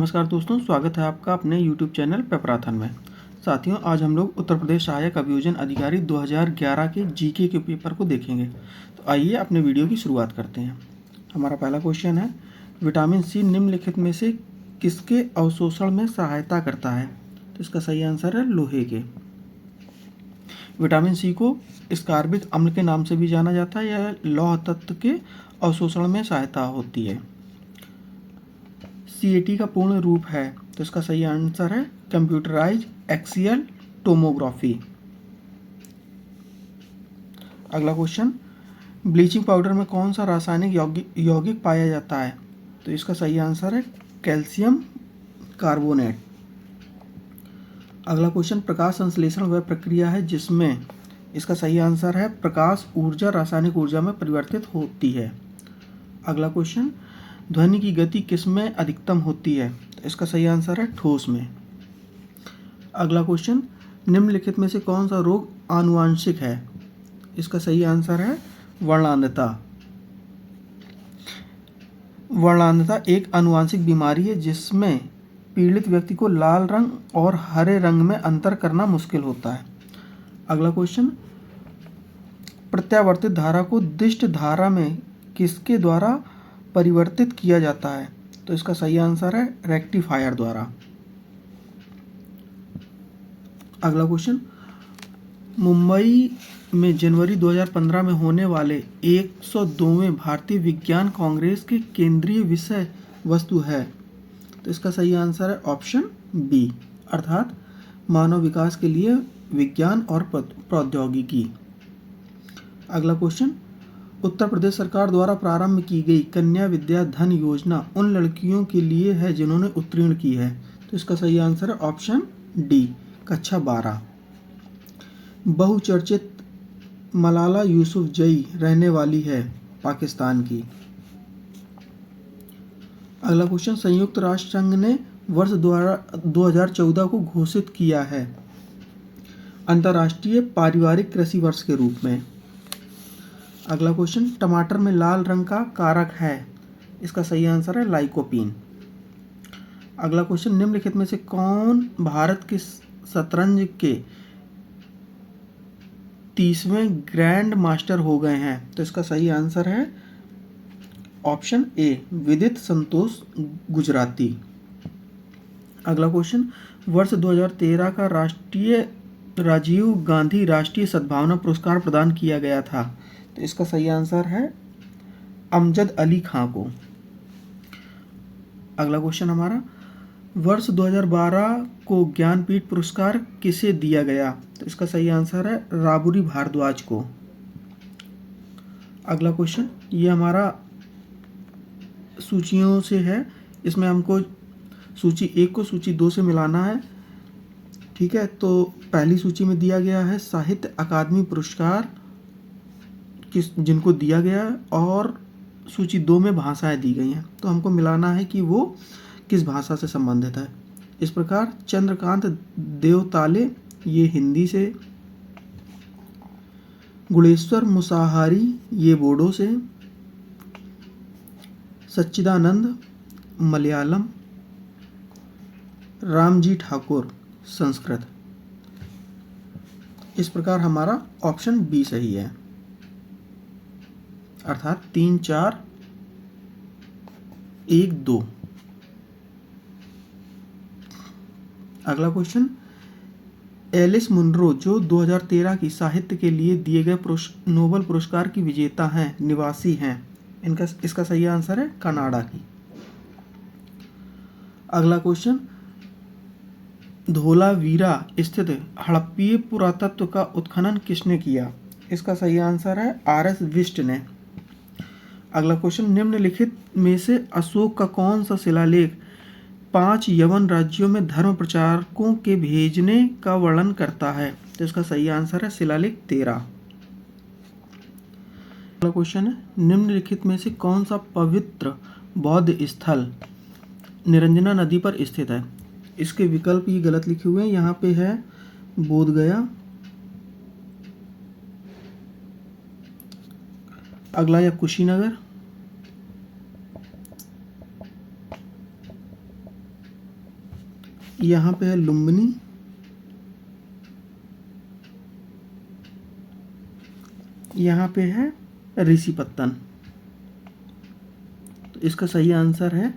नमस्कार दोस्तों, स्वागत है आपका अपने YouTube चैनल पेपराथन में। साथियों, आज हम लोग उत्तर प्रदेश सहायक अभियोजन अधिकारी 2011 के जीके के पेपर को देखेंगे। तो आइए अपने वीडियो की शुरुआत करते हैं। हमारा पहला क्वेश्चन है, विटामिन सी निम्नलिखित में से किसके अवशोषण में सहायता करता है? तो इसका सही आंसर है लोहे के। विटामिन सी को स्कारबिक अम्ल के नाम से भी जाना जाता है। यह लौह तत्व के अवशोषण में सहायता होती है। CAT का पूर्ण रूप है, तो इसका सही आंसर है कंप्यूटराइज एक्सियल टोमोग्राफी। अगला क्वेश्चन, ब्लीचिंग पाउडर में कौन सा रासायनिक यौगिक पाया जाता है? तो इसका सही आंसर है कैल्शियम कार्बोनेट। अगला क्वेश्चन, प्रकाश संश्लेषण वह प्रक्रिया है जिसमें, इसका सही आंसर है प्रकाश ऊर्जा रासायनिक ऊर्जा में परिवर्तित होती है। अगला क्वेश्चन, ध्वनि की गति किसमें अधिकतम होती है? तो इसका सही आंसर है ठोस में। अगला क्वेश्चन, निम्नलिखित में से कौन सा रोग आनुवांशिक है? इसका सही आंसर है वर्णांधता। वर्णांधता एक आनुवांशिक बीमारी है जिसमें पीड़ित व्यक्ति को लाल रंग और हरे रंग में अंतर करना मुश्किल होता है। अगला क्वेश्चन, प्रत्यावर्तित धारा को दिष्ट धारा में किसके द्वारा परिवर्तित किया जाता है? तो इसका सही आंसर है रेक्टिफायर द्वारा। अगला क्वेश्चन, मुंबई में जनवरी 2015 में होने वाले 102वें भारतीय विज्ञान कांग्रेस के केंद्रीय विषय वस्तु है। तो इसका सही आंसर है ऑप्शन बी, अर्थात मानव विकास के लिए विज्ञान और प्रौद्योगिकी। अगला क्वेश्चन, उत्तर प्रदेश सरकार द्वारा प्रारंभ की गई कन्या विद्या धन योजना उन लड़कियों के लिए है जिन्होंने उत्तीर्ण की है। तो इसका सही आंसर है ऑप्शन डी, कक्षा 12। बहुचर्चित मलाला यूसुफजई रहने वाली है पाकिस्तान की। अगला क्वेश्चन, संयुक्त राष्ट्र संघ ने वर्ष 2014 को घोषित किया है अंतर्राष्ट्रीय पारिवारिक कृषि वर्ष के रूप में। अगला क्वेश्चन, टमाटर में लाल रंग का कारक है। इसका सही आंसर है लाइकोपीन। अगला क्वेश्चन, निम्नलिखित में से कौन भारत के शतरंज के 30वें ग्रैंड मास्टर हो गए हैं? तो इसका सही आंसर है ऑप्शन ए, विदित संतोष गुजराती। अगला क्वेश्चन, वर्ष 2013 का राष्ट्रीय राजीव गांधी राष्ट्रीय सद्भावना पुरस्कार प्रदान किया गया था। तो इसका सही आंसर है अमजद अली खां को। अगला क्वेश्चन हमारा, वर्ष 2012 को ज्ञानपीठ पुरस्कार किसे दिया गया? तो इसका सही आंसर है राबुरी भारद्वाज को। अगला क्वेश्चन, ये हमारा सूचियों से है, इसमें हमको सूची 1 को सूची 2 से मिलाना है। ठीक है, तो पहली सूची में दिया गया है साहित्य अकादमी पुरस्कार जिनको दिया गया है, और सूची 2 में भाषाएं दी गई हैं। तो हमको मिलाना है कि वो किस भाषा से संबंधित है। इस प्रकार चंद्रकांत देवताले, ये हिंदी से, गुणेश्वर मुसाहारी, ये बोडो से, सच्चिदानंद मलयालम, रामजी ठाकुर संस्कृत। इस प्रकार हमारा ऑप्शन बी सही है, अर्थात 3, 4, 1, 2। अगला क्वेश्चन, एलिस मुनरो जो 2013 की साहित्य के लिए दिए गए नोबेल पुरस्कार की विजेता हैं, निवासी हैं, इसका सही आंसर है कनाडा की। अगला क्वेश्चन, धोलावीरा स्थित हड़प्पीय पुरातत्व का उत्खनन किसने किया? इसका सही आंसर है RS विस्ट ने। अगला क्वेश्चन, निम्नलिखित में से अशोक का कौन सा शिलालेख 5 यवन राज्यों में धर्म प्रचारकों के भेजने का वर्णन करता है? तो इसका सही आंसर है शिलालेख 13। अगला क्वेश्चन है, निम्नलिखित में से कौन सा पवित्र बौद्ध स्थल निरंजना नदी पर स्थित है? इसके विकल्प ये गलत लिखे हुए हैं, यहाँ पे है बोध गया। अगला, या, कुशीनगर। यहाँ पे है लुम्बिनी, यहाँ पे है ऋषिपत्तन। तो इसका सही आंसर है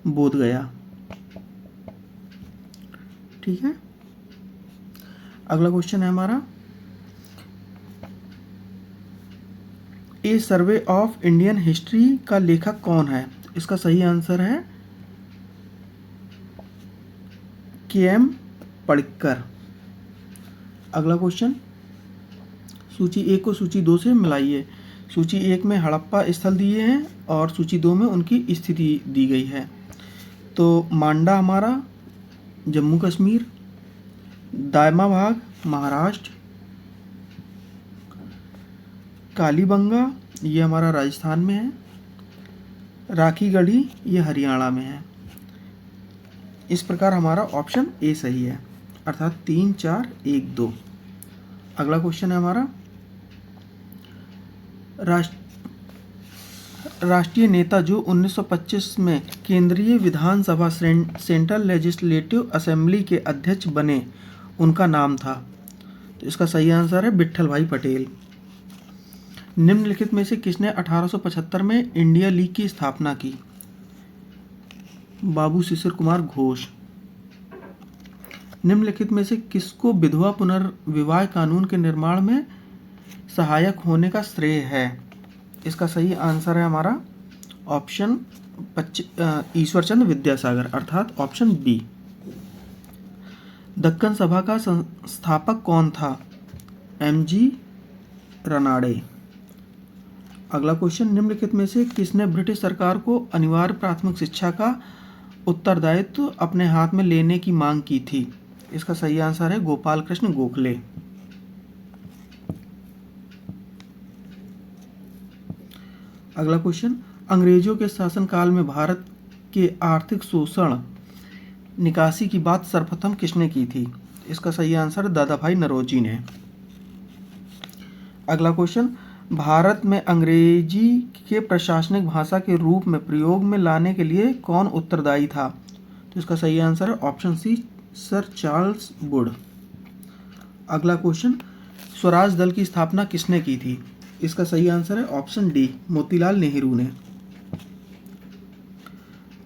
बोधगया। ठीक है, अगला क्वेश्चन है हमारा, ए सर्वे ऑफ इंडियन हिस्ट्री का लेखक कौन है? इसका सही आंसर है के.एम. पडिक्कर। अगला क्वेश्चन, सूची 1 को सूची 2 से मिलाइए। सूची 1 में हड़प्पा स्थल दिए हैं और सूची 2 में उनकी स्थिति दी गई है। तो मांडा हमारा जम्मू कश्मीर, दायमा भाग महाराष्ट्र, कालीबंगा ये हमारा राजस्थान में है, राखी गढ़ी ये हरियाणा में है। इस प्रकार हमारा ऑप्शन ए सही है, अर्थात 3, 4, 1, 2। अगला क्वेश्चन है हमारा, राष्ट्रीय नेता जो 1925 में केंद्रीय विधानसभा सेंट्रल लेजिस्लेटिव असेंबली के अध्यक्ष बने, उनका नाम था। तो इसका सही आंसर है विट्ठल भाई पटेल। निम्नलिखित में से किसने 1875 में इंडिया लीग की स्थापना की? बाबू शिशिर कुमार घोष। निम्नलिखित में से किसको विधवा पुनर्विवाह कानून के निर्माण में सहायक होने का श्रेय है? इसका सही आंसर है हमारा ऑप्शन ईश्वरचंद्र विद्यासागर, अर्थात ऑप्शन बी। दक्कन सभा का संस्थापक कौन था? एम.जी. रनाड़े। अगला क्वेश्चन, निम्नलिखित में से किसने ब्रिटिश सरकार को अनिवार्य प्राथमिक शिक्षा का उत्तरदायित्व अपने हाथ में लेने की मांग की थी? इसका सही आंसर है गोपाल कृष्ण गोखले। अगला क्वेश्चन, अंग्रेजों के शासनकाल में भारत के आर्थिक शोषण निकासी की बात सर्वप्रथम किसने की थी? इसका सही आंसर दादा भाई नौरोजी ने। अगला क्वेश्चन, भारत में अंग्रेजी के प्रशासनिक भाषा के रूप में प्रयोग में लाने के लिए कौन उत्तरदायी था? तो इसका सही आंसर है option C, sir Charles Wood. अगला क्वेश्चन, स्वराज दल की स्थापना किसने की थी? इसका सही आंसर है ऑप्शन डी, मोतीलाल नेहरू ने।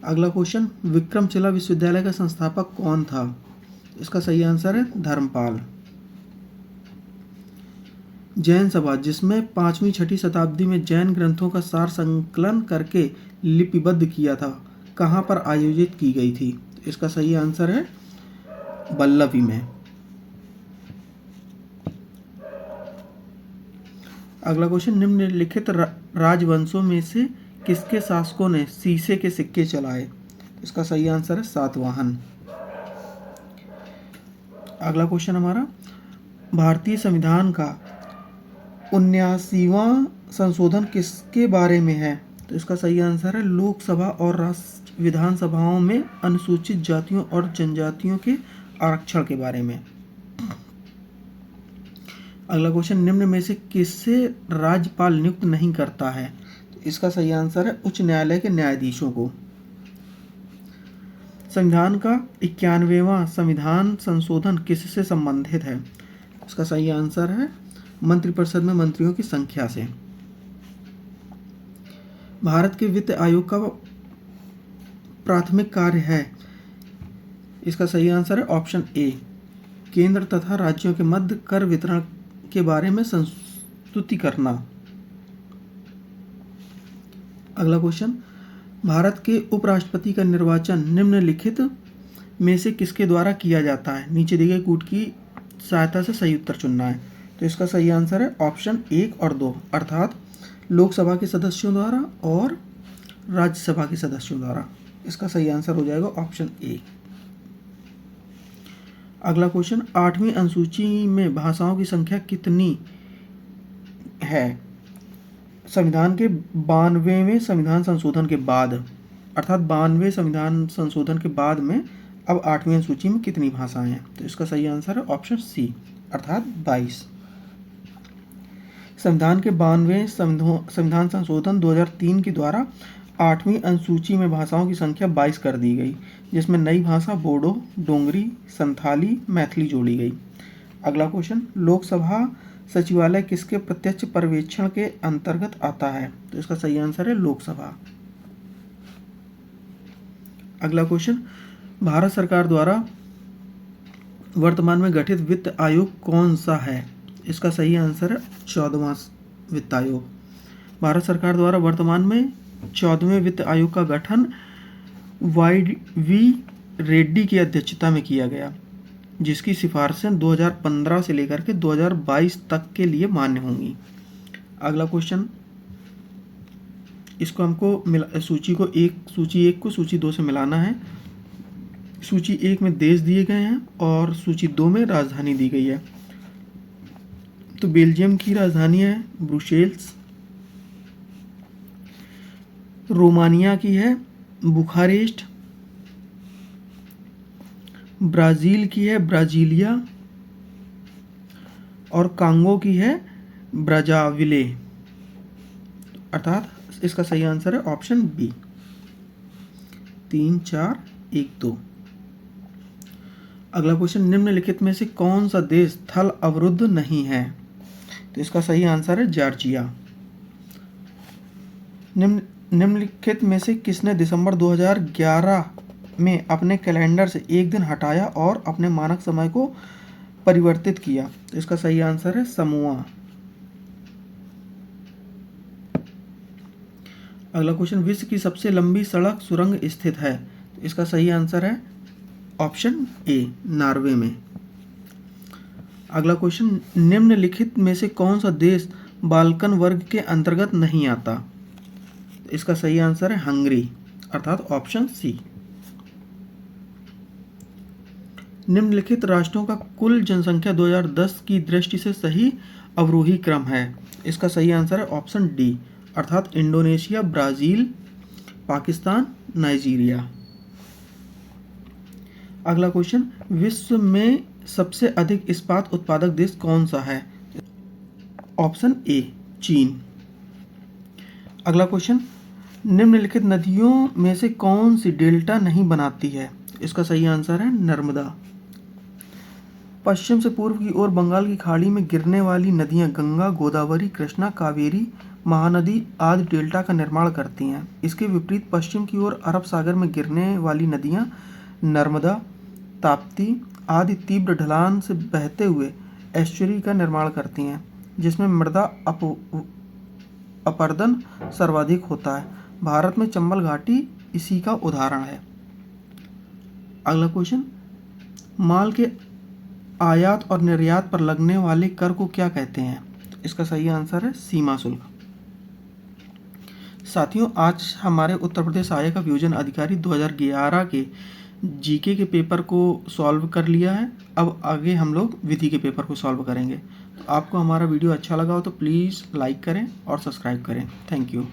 अगला क्वेश्चन, विक्रमशिला विश्वविद्यालय का संस्थापक कौन था? इसका सही आंसर है धर्मपाल। जैन सभा, जिसमें 5वीं 6वीं शताब्दी में जैन ग्रंथों का सार संकलन करके लिपिबद्ध किया था, कहाँ पर आयोजित की गई थी? इसका सही आंसर है वल्लभी में। अगला क्वेश्चन, निम्नलिखित राजवंशों में से किसके शासकों ने शीशे के सिक्के चलाए? इसका सही आंसर है सातवाहन। अगला क्वेश्चन हमारा, भारतीय संविधान का 79वां संशोधन किसके बारे में है? तो इसका सही आंसर है लोकसभा और राष्ट्र विधानसभाओं में अनुसूचित जातियों और जनजातियों के आरक्षण के बारे में। अगला क्वेश्चन, निम्न में से किससे राज्यपाल नियुक्त नहीं करता है? तो इसका सही आंसर है उच्च न्यायालय के न्यायाधीशों को। संविधान का 91वां संविधान संशोधन किससे संबंधित है? इसका सही आंसर है मंत्रिपरिषद में मंत्रियों की संख्या से। भारत के वित्त आयोग का प्राथमिक कार्य है? इसका सही आंसर है ऑप्शन ए, केंद्र तथा राज्यों के मध्य कर वितरण के बारे में संस्तुति करना। अगला क्वेश्चन, भारत के उपराष्ट्रपति का निर्वाचन निम्नलिखित में से किसके द्वारा किया जाता है? नीचे दिए गए कूट की सहायता से सही उत्तर चुनना है। तो इसका सही आंसर है ऑप्शन 1 और 2, अर्थात लोकसभा के सदस्यों द्वारा और राज्यसभा के सदस्यों द्वारा। इसका सही आंसर हो जाएगा ऑप्शन ए। अगला क्वेश्चन, 8वीं अनुसूची में भाषाओं की संख्या कितनी है? संविधान के 92वें संविधान संशोधन के बाद, अर्थात 92वें संविधान संशोधन के बाद में अब 8वीं अनुसूची में कितनी भाषाएं हैं? तो इसका सही आंसर है ऑप्शन सी, अर्थात 22। संविधान के 92वें संविधान संशोधन 2003 के द्वारा 8वीं अनुसूची में भाषाओं की संख्या 22 कर दी गई, जिसमें नई भाषा बोडो, डोंगरी, संथाली, मैथिली जोड़ी गई। अगला क्वेश्चन, लोकसभा सचिवालय किसके प्रत्यक्ष पर्यवेक्षण के अंतर्गत आता है? तो इसका सही आंसर है लोकसभा। अगला क्वेश्चन, भारत सरकार द्वारा वर्तमान में गठित वित्त आयोग कौन सा है? इसका सही आंसर है 14वां वित्त आयोग। भारत सरकार द्वारा वर्तमान में 14वें वित्त आयोग का गठन YV रेड्डी की अध्यक्षता में किया गया, जिसकी सिफारिशें 2015 से लेकर के 2022 तक के लिए मान्य होंगी। अगला क्वेश्चन, इसको हमको सूची 1 को सूची 2 से मिलाना है। सूची 1 में देश दिए गए हैं और सूची 2 में राजधानी दी गई है। तो बेल्जियम की राजधानी है ब्रुसेल्स, रोमानिया की है बुखारेस्ट, ब्राज़ील की है ब्राज़ीलिया और कांगो की है ब्राज़ाविले। अर्थात इसका सही आंसर है ऑप्शन बी। 3, 4, 1, 2। अगला क्वेश्चन, निम्नलिखित में से कौन सा देश थल अवरुद्ध नहीं है? तो इसका सही आंसर है जॉर्जिया। निम्नलिखित में से किसने दिसंबर 2011 में अपने कैलेंडर से एक दिन हटाया और अपने मानक समय को परिवर्तित किया? तो इसका सही आंसर है समोआ। अगला क्वेश्चन, विश्व की सबसे लंबी सड़क सुरंग स्थित है? तो इसका सही आंसर है ऑप्शन ए, नॉर्वे में। अगला क्वेश्चन, निम्नलिखित में से कौन सा देश बाल्कन वर्ग के अंतर्गत नहीं आता? तो इसका सही आंसर है हंगरी, अर्थात ऑप्शन सी। निम्नलिखित राष्ट्रों का कुल जनसंख्या 2010 की दृष्टि से सही अवरोही क्रम है? इसका सही आंसर है ऑप्शन डी, अर्थात इंडोनेशिया, ब्राज़ील, पाकिस्तान, नाइजीरिया। अगला क्वेश्चन, विश्व में सबसे अधिक इस्पात उत्पादक देश कौन सा है? ऑप्शन ए, चीन। अगला क्वेश्चन, निम्नलिखित नदियों में से कौन सी डेल्टा नहीं बनाती है? इसका सही आंसर है नर्मदा। पश्चिम से पूर्व की ओर बंगाल की खाड़ी में गिरने वाली नदियां गंगा, गोदावरी, कृष्णा, कावेरी, महानदी आदि डेल्टा का निर्माण करती हैं। इसके विपरीत पश्चिम की ओर अरब सागर में गिरने वाली नदियां नर्मदा, ताप्ती आदि तीव्र ढलान से बहते हुए एस्चुरी का निर्माण करती हैं, जिसमें मृदा अपरदन सर्वाधिक होता है। भारत में चंबल घाटी इसी का उदाहरण है। अगला क्वेश्चन, माल के आयात और निर्यात पर लगने वाले कर को क्या कहते हैं? इसका सही आंसर है सीमा शुल्क। साथियों, आज हमारे उत्तर प्रदेश आय का वियोजन अधिकारी 2011 के जीके के पेपर को सॉल्व कर लिया है। अब आगे हम लोग विधि के पेपर को सॉल्व करेंगे। तो आपको हमारा वीडियो अच्छा लगा हो तो प्लीज़ लाइक करें और सब्सक्राइब करें। Thank you.